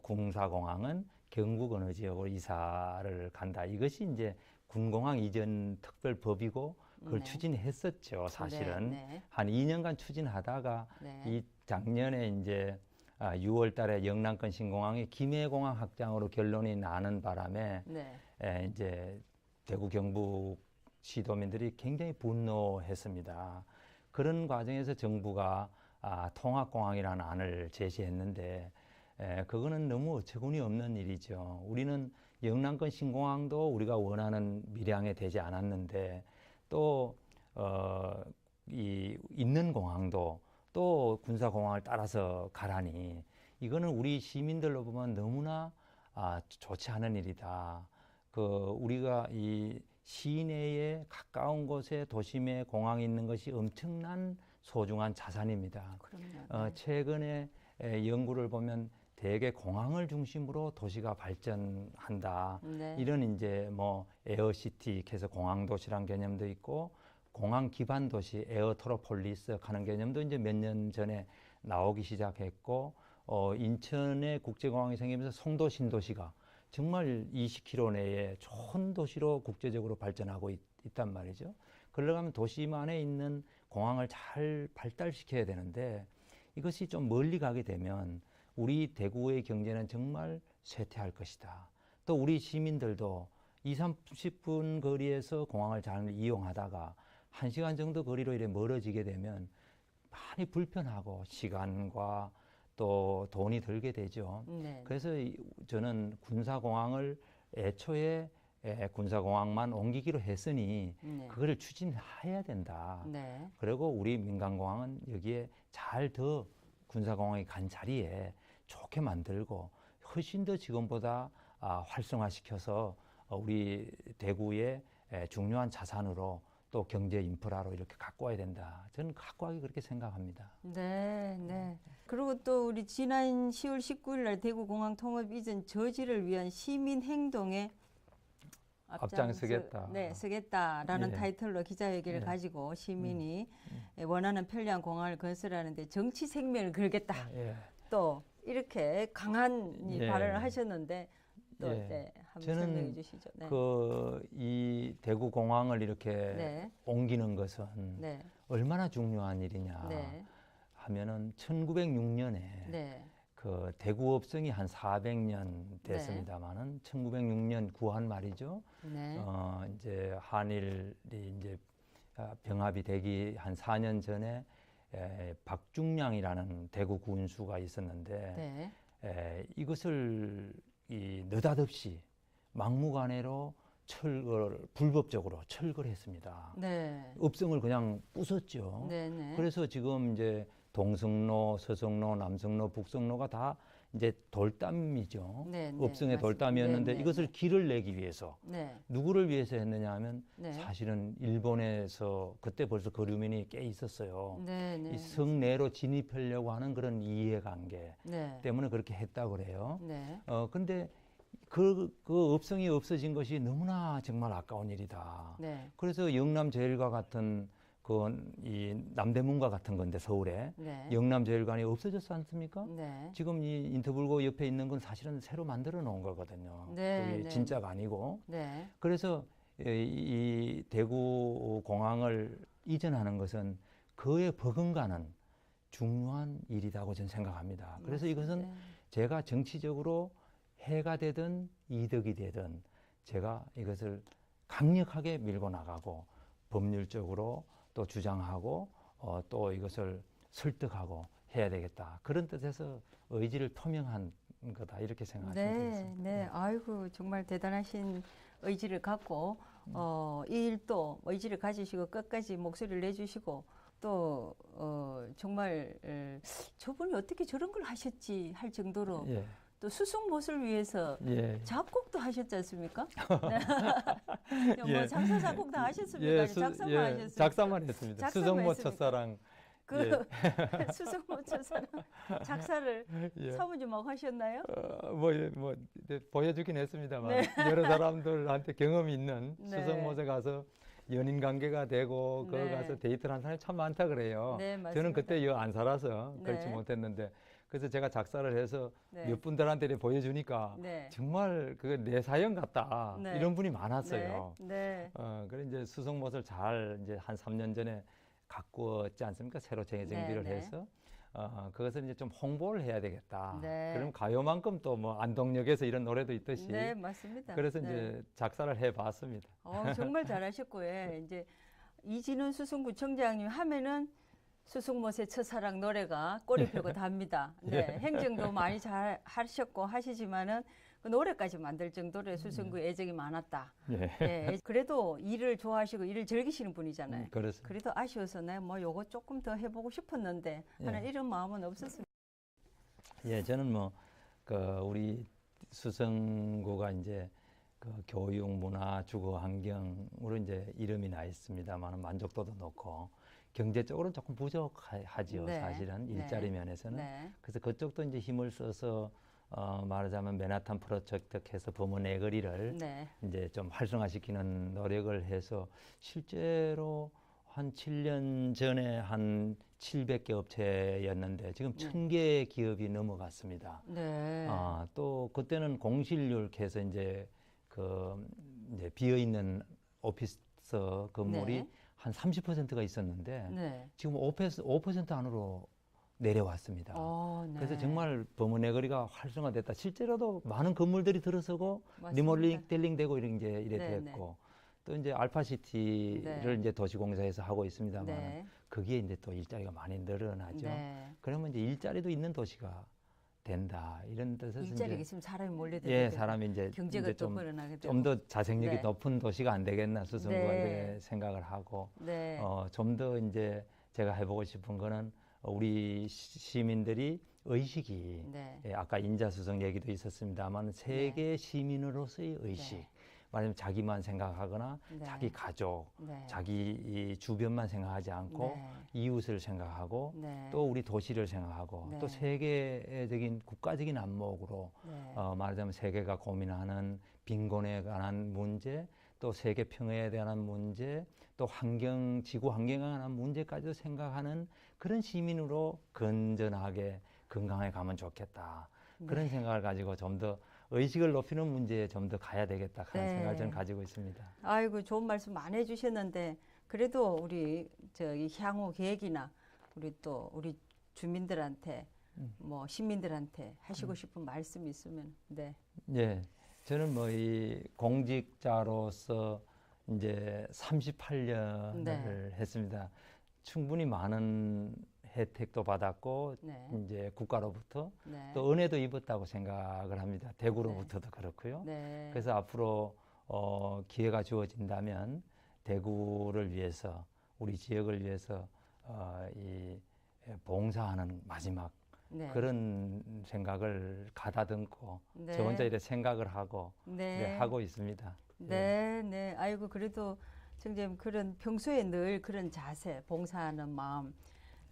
군사공항은 경북 어느 지역으로 이사를 간다. 이것이 이제 군공항 이전 특별법이고 그걸 네. 추진했었죠. 사실은 네, 한 2년간 추진하다가 네, 이 작년에 이제 6월 달에 영남권 신공항이 김해공항 확장으로 결론이 나는 바람에 네, 이제 대구 경북 시도민들이 굉장히 분노했습니다. 그런 과정에서 정부가 통합공항이라는 안을 제시했는데 그거는 너무 어처구니 없는 일이죠. 우리는 영남권 신공항도 우리가 원하는 밀양에 되지 않았는데 또 있는 공항도 또 군사공항을 따라서 가라니 이거는 우리 시민들로 보면 너무나 좋지 않은 일이다. 우리가 이 시내에 가까운 곳에 도심에 공항이 있는 것이 엄청난 소중한 자산입니다. 그럼요. 네. 최근에 연구를 보면 대개 공항을 중심으로 도시가 발전한다. 네. 이런 이제 뭐 에어시티, 그래서 공항 도시란 개념도 있고 공항 기반 도시, 에어트로폴리스 하는 개념도 이제 몇 년 전에 나오기 시작했고 인천에 국제공항이 생기면서 송도 신도시가 정말 20km 내에 좋은 도시로 국제적으로 발전하고 있단 말이죠. 그러려면 도시만에 있는 공항을 잘 발달시켜야 되는데 이것이 좀 멀리 가게 되면 우리 대구의 경제는 정말 쇠퇴할 것이다. 또 우리 시민들도 20-30분 거리에서 공항을 잘 이용하다가 1시간 정도 거리로 이렇게 멀어지게 되면 많이 불편하고 시간과 또 돈이 들게 되죠. 네. 그래서 저는 군사공항을 애초에 군사공항만 옮기기로 했으니 네. 그거를 추진해야 된다. 네. 그리고 우리 민간공항은 여기에 잘 더 군사공항이 간 자리에 좋게 만들고 훨씬 더 지금보다 활성화시켜서 우리 대구의 중요한 자산으로 또 경제 인프라로 이렇게 갖고 와야 된다. 저는 확고하게 그렇게 생각합니다. 네, 네. 그리고 또 우리 지난 10월 19일 날 대구공항 통합 이전 저지를 위한 시민 행동에 앞장서겠다. 네, 서겠다라는 예. 타이틀로 기자회견을 예. 가지고 시민이 원하는 편리한 공항을 건설하는데 정치 생명을 걸겠다. 예. 또 이렇게 강한 이 예. 발언을 하셨는데 또 예. 네, 한번 저는 설명해 주시죠. 네. 이 대구 공항을 이렇게 네. 옮기는 것은 네. 얼마나 중요한 일이냐 네. 하면은 1906년에 네. 그 대구 업성이 한 400년 됐습니다만은 1906년 구한 말이죠. 네. 이제 한일이 이제 병합이 되기 한 4년 전에 박중량이라는 대구 군수가 있었는데 이것을 느닷없이 막무가내로 불법적으로 철거를 했습니다. 네. 업성을 그냥 부쉈죠. 네. 네. 그래서 지금 이제 동성로, 서성로, 남성로, 북성로가 다 이제 돌담이죠. 네, 네, 업성의 맞습니다. 돌담이었는데 네, 네, 이것을 네. 길을 내기 위해서 네. 누구를 위해서 했느냐 하면 네. 사실은 일본에서 그때 벌써 거류민이 꽤 있었어요. 네. 네. 이 성내로 진입하려고 하는 그런 이해관계 네. 때문에 그렇게 했다고 그래요. 네. 근데 그 업성이 없어진 것이 너무나 정말 아까운 일이다. 네. 그래서 영남제일과 같은 이 남대문과 같은 건데 서울에 네. 영남제일관이 없어졌지 않습니까? 네. 지금 이 인터불고 옆에 있는 건 사실은 새로 만들어 놓은 거거든요. 네, 그게 네. 진짜가 아니고. 네. 그래서 이 대구 공항을 이전하는 것은 그에 버금가는 중요한 일이라고 저는 생각합니다. 그래서 이것은 네. 제가 정치적으로 해가 되든 이득이 되든 제가 이것을 강력하게 밀고 나가고 법률적으로 또 주장하고 또 이것을 설득하고 해야 되겠다. 그런 뜻에서 의지를 표명한 거다 이렇게 생각하시면 네, 되겠습니다. 네. 아이고 정말 대단하신 의지를 갖고 이 일도 의지를 가지시고 끝까지 목소리를 내주시고 또 정말 저분이 어떻게 저런 걸 하셨지 할 정도로 예, 또 수승못을 위해서 예. 작곡도 하셨지 않습니까? 뭐 예. 작사 작곡 다 하셨습니까? 아니, 작사만 하셨습니까? 작사만 했습니다. 작사만 수성모 했습니까? 첫사랑. 그 수승못 첫사랑 작사를 예. 사모님하고 하셨나요? 네, 보여주긴 했습니다만 네. 여러 사람들한테 경험이 있는 네. 수성못에 가서 연인 관계가 되고 거기 네. 가서 데이트를 한 사람이 참 많다 그래요. 네, 맞습니다. 저는 그때 여 안 살아서 그렇지 네. 못했는데 그래서 제가 작사를 해서 네. 몇 분들한테 이렇게 보여주니까 네. 정말 그게 내 사연 같다 네. 이런 분이 많았어요. 네. 그래 이제 수성못을 잘 이제 한 3년 전에 가꾸었지 않습니까? 새로 재정비를 네, 네. 해서 그것을 이제 좀 홍보를 해야 되겠다. 네. 그럼 가요만큼 또 뭐 안동역에서 이런 노래도 있듯이 네, 맞습니다. 그래서 네. 이제 작사를 해봤습니다. 정말 잘하셨고요. 이제 이진훈 수승구청장님 하면은 수승못의 첫사랑 노래가 꼬리표가 답니다. 네, 행정도 많이 잘 하셨고 하시지만은 그 노래까지 만들 정도로 수승구에 애정이 많았다. 예. 네, 그래도 일을 좋아하시고 일을 즐기시는 분이잖아요. 그렇습니다. 그래도 아쉬워서 내가 뭐 요거 조금 더 해보고 싶었는데 하는 이런 마음은 없었습니다. 예, 저는 뭐 그 우리 수성구가 이제 그 교육, 문화, 주거 환경으로 이제 이름이 나 있습니다만 만족도도 높고 경제적으로는 조금 부족하지요. 네, 사실은 네, 일자리 면에서는. 네, 그래서 그쪽도 이제 힘을 써서 말하자면 맨하탄 프로젝트 해서 범원 내거리를 네, 이제 좀 활성화시키는 노력을 해서 실제로 한 7년 전에 한 700개 업체였는데 지금 1000개 기업이 넘어갔습니다. 네. 또 그때는 공실률 해서 이제 이제 비어 있는 오피스 건물이 네. 한 30%가 있었는데 네. 지금 5% 안으로 내려왔습니다. 네. 그래서 정말 범원의 거리가 활성화됐다. 실제로도 많은 건물들이 들어서고 맞습니다. 리모델링 되고 이래 네, 됐고 또 이제 알파시티를 네. 이제 도시공사에서 하고 있습니다만 네. 거기에 이제 또 일자리가 많이 늘어나죠. 네. 그러면 이제 일자리도 있는 도시가 된다 이런 뜻에서 일자리가 이제 있으면 사람이 몰려들게 예 되고 사람이 이제 경제가 또 좀 벌어나게 되고 좀 더 자생력이 네. 높은 도시가 안 되겠나 수성구가 네. 이렇게 생각을 하고 네. 좀 더 이제 제가 해보고 싶은 거는 우리 시민들이 의식이 네. 예, 아까 인자수성 얘기도 있었습니다만 세계 시민으로서의 의식 네. 말하자면 자기만 생각하거나 네. 자기 가족 네. 자기 이 주변만 생각하지 않고 네. 이웃을 생각하고 네. 또 우리 도시를 생각하고 네. 또 세계적인 국가적인 안목으로 네. 말하자면 세계가 고민하는 빈곤에 관한 문제 또 세계 평화에 대한 문제 또 지구 환경에 관한 문제까지도 생각하는 그런 시민으로 건전하게 건강하게 가면 좋겠다. 그런 네. 생각을 가지고 좀 더 의식을 높이는 문제에 좀 더 가야 되겠다 하는 네. 생각을 저는 가지고 있습니다. 아이고 좋은 말씀 많이 해주셨는데 그래도 우리 저기 향후 계획이나 우리 주민들한테 뭐 시민들한테 하시고 싶은 말씀이 있으면 네. 예, 저는 뭐 이 공직자로서 이제 38년을 네. 했습니다. 충분히 많은 혜택도 받았고 네. 이제 국가로부터 네. 또 은혜도 입었다고 생각을 합니다. 대구로부터도 그렇고요. 네. 그래서 앞으로 기회가 주어진다면 대구를 위해서 우리 지역을 위해서 이 봉사하는 마지막 네. 그런 생각을 가다듬고 네. 저 혼자 이렇게 생각을 하고 네. 이렇게 하고 있습니다. 네, 네. 아이고 그래도 청장님 그런 평소에 늘 그런 자세, 봉사하는 마음,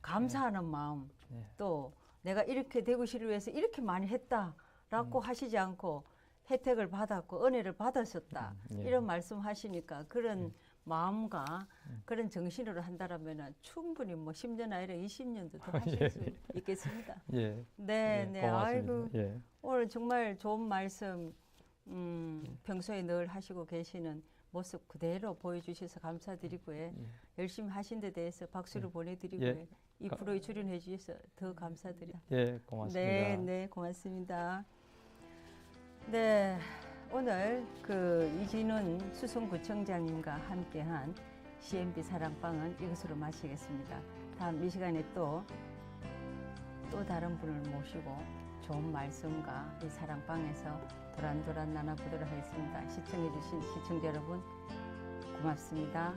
감사하는 마음, 네. 또 내가 이렇게 대구시를 위해서 이렇게 많이 했다라고 하시지 않고 혜택을 받았고 은혜를 받았었다 예. 이런 말씀하시니까 그런 마음과 그런 정신으로 한다라면 충분히 뭐 10년 아니라 20년도 더 하실 수 있겠습니다. 예. 네, 예, 네. 고맙습니다. 아이고 예. 오늘 정말 좋은 말씀 평소에 늘 하시고 계시는 모습 그대로 보여주셔서 감사드리고요. 예. 열심히 하신 데 대해서 박수를 예. 보내드리고요. 예. 이 프로에 출연해 주셔서 더 감사드려요. 예, 고맙습니다. 네, 네, 고맙습니다. 네, 오늘 그 이진훈 수성구청장님과 함께한 CNB 사랑방은 이것으로 마치겠습니다. 다음 이 시간에 또 다른 분을 모시고 좋은 말씀과 이 사랑방에서 도란도란 나눠보도록 하겠습니다. 시청해주신 시청자 여러분 고맙습니다.